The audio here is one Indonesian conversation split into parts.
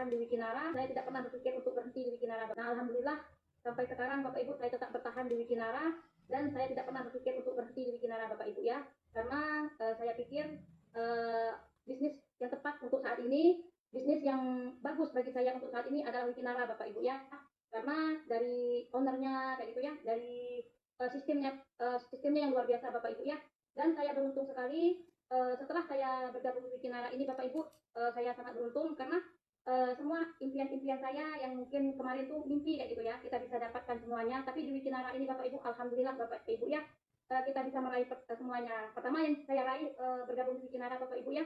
bertahan di Wikinara, saya tidak pernah berpikir untuk berhenti di Wikinara. Nah, alhamdulillah sampai sekarang Bapak Ibu saya tetap bertahan di Wikinara dan saya tidak pernah berpikir untuk berhenti di Wikinara Bapak Ibu ya. Karena saya pikir uh, bisnis yang tepat untuk saat ini, bisnis yang bagus bagi saya untuk saat ini adalah Wikinara Bapak Ibu ya. Karena dari ownernya kayak gitu ya, dari sistemnya yang luar biasa Bapak Ibu ya. Dan saya beruntung sekali setelah saya bergabung di Wikinara ini Bapak Ibu, saya sangat beruntung karena semua impian-impian saya yang mungkin kemarin tuh mimpi kayak gitu ya, kita bisa dapatkan semuanya. Tapi di Wikinara ini Bapak Ibu, alhamdulillah Bapak Ibu ya, kita bisa meraih semuanya. Pertama yang saya raih bergabung di Wikinara Bapak Ibu ya,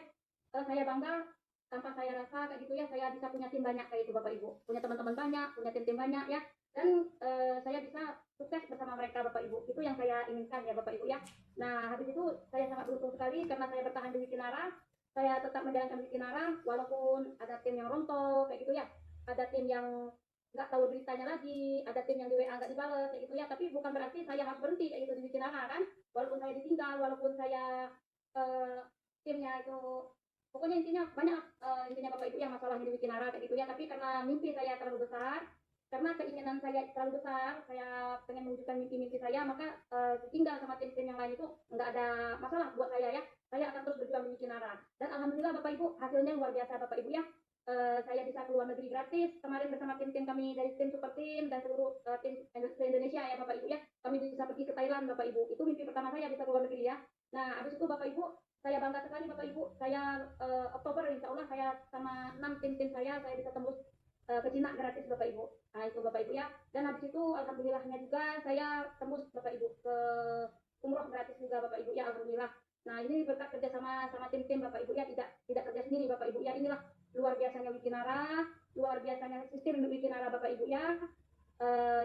saya bangga tanpa saya rasa kayak gitu ya, saya bisa punya tim banyak kayak itu Bapak Ibu, punya teman-teman banyak, punya tim-tim banyak ya, dan saya bisa sukses bersama mereka Bapak Ibu. Itu yang saya inginkan ya Bapak Ibu ya. Nah habis itu saya sangat beruntung sekali karena saya bertahan di Wikinara, saya tetap menjalankan Wikinara walaupun ada tim yang rontok kayak gitu ya, ada tim yang nggak tahu beritanya lagi, ada tim yang di WA nggak dibalas kayak gitu ya, tapi bukan berarti saya harus berhenti kayak gitu di Wikinara kan, walaupun saya ditinggal, walaupun saya uh, timnya itu pokoknya intinya banyak intinya Bapak Ibu yang masalah di Wikinara kayak gitu ya, tapi karena mimpi saya terlalu besar, karena keinginan saya terlalu besar, saya pengen mewujudkan mimpi-mimpi saya, maka tinggal sama tim-tim yang lain itu nggak ada masalah buat saya ya. Saya akan terus berjuang di Wikinara. Dan alhamdulillah Bapak Ibu, hasilnya luar biasa Bapak Ibu ya. Saya bisa keluar negeri gratis kemarin bersama tim-tim kami dari tim super team dan seluruh tim Indonesia ya Bapak Ibu ya. Kami bisa pergi ke Thailand Bapak Ibu. Itu mimpi pertama saya bisa keluar negeri ya. Nah, habis itu Bapak Ibu, saya bangga sekali Bapak Ibu. Saya Oktober insya Allah saya sama 6 tim-tim saya bisa tembus ke Cina gratis Bapak Ibu. Nah itu Bapak Ibu ya. Dan habis itu alhamdulillahnya juga saya tembus Bapak Ibu ke umroh gratis juga Bapak Ibu ya, alhamdulillah. Nah ini berkat kerja sama tim-tim Bapak Ibu ya, tidak kerja sendiri Bapak Ibu ya. Inilah luar biasanya Wikinara, luar biasanya sistem Wikinara Bapak Ibu ya.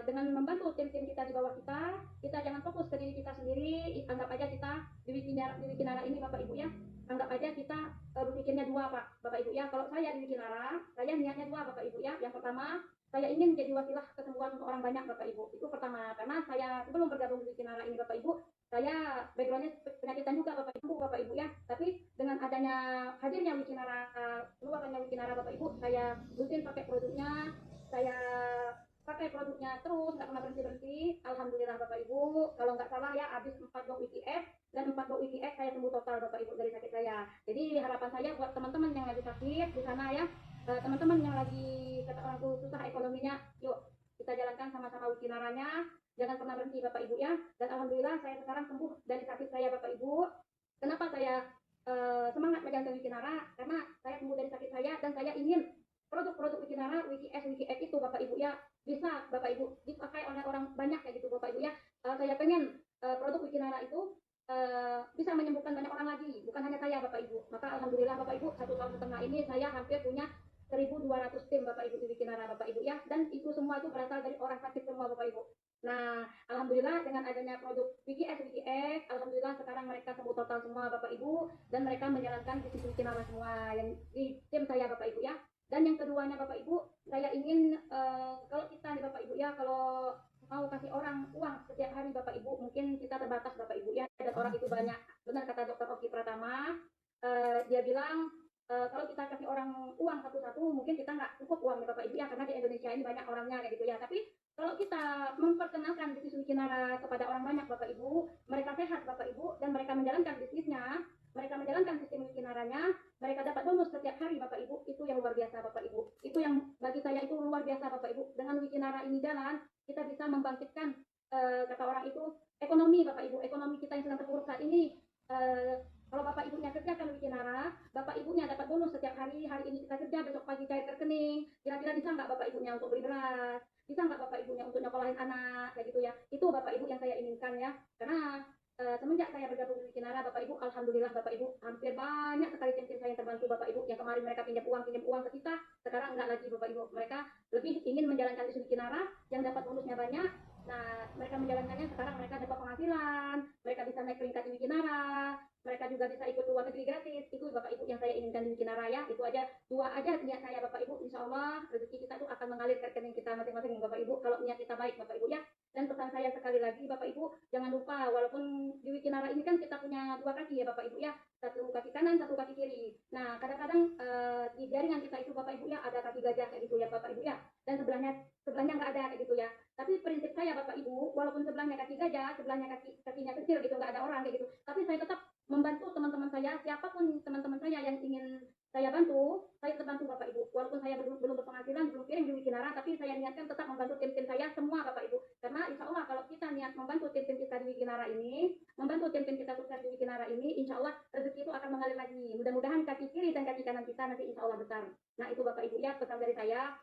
Dengan membantu tim-tim kita di bawah kita jangan fokus ke diri kita sendiri, anggap aja kita di Wikinara ini Bapak Ibu ya, anggap aja kita berpikirnya dua Bapak Ibu ya. Kalau saya di Wikinara, saya niatnya dua Bapak Ibu ya. Yang pertama, saya ingin jadi wasilah kesembuhan untuk orang banyak Bapak Ibu. Itu pertama, karena saya sebelum bergabung di Wikinara ini Bapak Ibu, saya backgroundnya penyakitan juga Bapak Ibu ya. Tapi dengan adanya hadirnya Wikinara, keluarnya Wikinara Bapak Ibu, saya rutin pakai produknya, saya pakai produknya terus nggak pernah berhenti. Alhamdulillah Bapak Ibu, kalau nggak salah ya habis 4 dok WTF dan 4 dok WTF saya sembuh total Bapak Ibu dari sakit saya. Jadi harapan saya buat teman-teman yang lagi sakit di sana ya, teman-teman yang lagi kata orang tuh susah ekonominya, yuk kita jalankan sama-sama Wikinaranya, jangan pernah berhenti Bapak Ibu ya. Dan alhamdulillah saya sekarang sembuh dari sakit saya Bapak Ibu. Kenapa saya semangat menjalankan Wikinara? Karena saya sembuh dari sakit saya dan saya ingin produk-produk Wikinara, WikiX itu Bapak Ibu ya, bisa Bapak Ibu dipakai oleh orang banyak kayak gitu Bapak Ibu ya. Saya pengen produk Wikinara itu bisa menyembuhkan banyak orang lagi, bukan hanya saya Bapak Ibu. Maka alhamdulillah Bapak Ibu, 1 tahun setengah ini saya hampir punya 1.200 tim Bapak Ibu di Wikinara Bapak Ibu ya, dan itu semua itu berasal dari orang sakit semua Bapak Ibu. Nah, alhamdulillah dengan adanya produk WikiX, alhamdulillah sekarang mereka sembuh total semua Bapak Ibu, dan mereka menjalankan bisnis Wikinara semua yang di tim saya Bapak Ibu ya. Dan yang keduanya Bapak Ibu, saya ingin kalau kita nih Bapak Ibu ya, kalau mau kasih orang uang setiap hari Bapak Ibu, mungkin kita terbatas Bapak Ibu ya, dan orang itu banyak. Benar kata Dokter Oki Pratama, dia bilang kalau kita kasih orang uang satu-satu, mungkin kita nggak cukup uangnya Bapak Ibu ya, karena di Indonesia ini banyak orangnya kayak gitu ya. Tapi kalau kita memperkenalkan bisnis Wikinara kepada orang banyak Bapak Ibu, mereka sehat Bapak Ibu, dan mereka menjalankan bisnisnya, mereka menjalankan sistem Wikinaranya, mereka dapat bonus setiap hari Bapak Ibu, itu yang luar biasa Bapak Ibu. Itu yang bagi saya itu luar biasa Bapak Ibu. Dengan Wikinara ini jalan, kita bisa membangkitkan kata orang itu ekonomi Bapak Ibu, ekonomi kita yang sedang terpuruk saat ini. Kalau Bapak Ibunya kerjakan Wikinara, Bapak Ibunya dapat bonus setiap hari. Hari ini kita kerja, besok pagi cair rekening. Kira-kira bisa nggak Bapak Ibunya untuk beli beras? Bisa nggak Bapak Ibunya untuk nyokolahin anak? Kayak gitu ya. Itu Bapak Ibu yang saya inginkan ya. Karena semenjak saya bergabung di Wikinara Bapak Ibu, alhamdulillah Bapak Ibu, hampir banyak sekali tim-tim saya yang terbantu Bapak Ibu. Yang kemarin mereka pinjam uang ke kita, sekarang enggak lagi Bapak Ibu. Mereka lebih ingin menjalankan isu Wikinara yang dapat bonusnya banyak. Nah, mereka menjalankannya, sekarang mereka dapat penghasilan, mereka bisa naik peringkat di Wikinara, mereka juga bisa ikut luar negeri gratis. Itu Bapak Ibu yang saya inginkan di Wikinara ya. Itu aja, dua aja niat saya Bapak Ibu. Insya Allah rezeki kita tuh akan mengalir ke rekening kita masing-masing Bapak Ibu, kalau niat kita baik Bapak Ibu ya. Dan pesan saya sekali lagi Bapak Ibu, jangan lupa walaupun di Wikinara ini kan kita punya dua kaki ya Bapak Ibu ya, satu kaki kanan, satu kaki kiri. Nah kadang-kadang di jaringan kita itu Bapak Ibu ya ada kaki gajah kayak gitu ya Bapak Ibu ya, dan sebelahnya nggak ada kayak gitu ya. Tapi prinsip saya Bapak Ibu, walaupun sebelahnya kaki gajah, sebelahnya kakinya kecil gitu, nggak ada orang kayak gitu, tapi saya tetap membantu teman-teman saya, siapapun teman-teman saya yang ingin saya bantu, saya tetap bantu Bapak Ibu. Walaupun saya belum berpenghasilan, belum kirim di Wikinara, tapi saya niatkan tetap membantu tim-tim saya semua Bapak Ibu. Karena insya Allah kalau kita niat membantu tim-tim kita di Wikinara ini, membantu tim-tim kita sukses di Wikinara ini, insya Allah rezeki itu akan mengalir lagi. Mudah-mudahan kaki kiri dan kaki kanan kita nanti insya Allah besar. Nah itu Bapak Ibu ya pesan dari saya.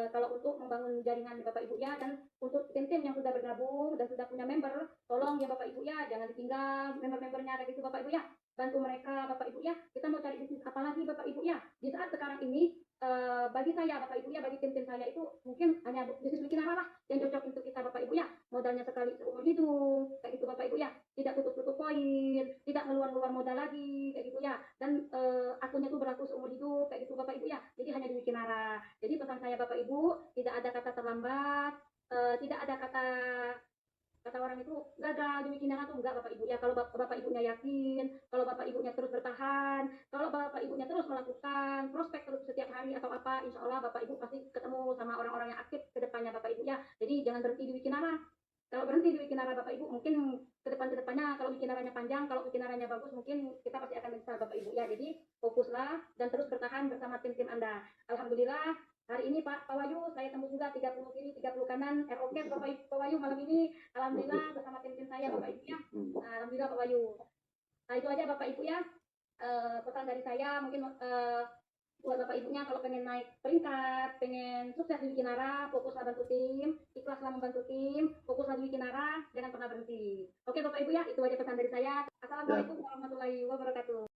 Kalau untuk membangun jaringan Bapak Ibu ya, dan untuk tim-tim yang sudah bergabung dan sudah punya member, tolong ya Bapak Ibu ya, jangan ditinggal member-membernya kayak gitu Bapak Ibu ya, bantu mereka Bapak Ibu ya. Kita mau cari bisnis apa lagi Bapak Ibu ya, di saat sekarang ini bagi saya Bapak Ibu ya, bagi tim-tim saya itu mungkin hanya bisnis bikin apa lah yang cocok untuk kita Bapak Ibu ya, modalnya sekali seumur hidup kayak gitu Bapak Ibu ya, tidak tutup-tutup poin, tidak ngeluar-ngeluar modal lagi kayak gitu ya, dan akunnya itu berlaku seumur hidup kayak gitu Bapak Ibu ya, jadi hanya di Wikinara. Jadi pesan saya Bapak Ibu, tidak ada kata terlambat, tidak ada kata kata orang itu gagal di Wikinara tuh enggak Bapak Ibu ya. Kalau Bapak Ibunya yakin, kalau Bapak Ibunya terus bertahan, kalau Bapak Ibunya terus melakukan prospek terus setiap hari atau apa, insya Allah Bapak Ibu pasti ketemu sama orang-orang yang aktif ke depannya Bapak Ibu ya. Jadi jangan berhenti di Wikinara. Kalau berhenti di Wikinara Bapak Ibu, mungkin ke depannya kalau Wikinaranya panjang, kalau Wikinaranya bagus, mungkin kita pasti akan bisa Bapak Ibu ya. Jadi fokuslah dan terus bertahan bersama tim-tim Anda. Alhamdulillah hari ini Pak Wahyu saya tembus juga 30 kiri 30 kanan ROK Pak Wahyu malam ini, alhamdulillah bersama tim-tim saya Bapak Ibu ya. Alhamdulillah Pak Wahyu. Nah itu aja Bapak Ibu ya, pesan dari saya mungkin buat Bapak Ibunya kalau pengen naik peringkat, pengen sukses di Wikinara, fokuslah bantu tim, ikhlaslah membantu tim, fokuslah di Wikinara, jangan pernah berhenti. Oke Bapak Ibu ya, itu aja pesan dari saya. Assalamualaikum warahmatullahi wabarakatuh.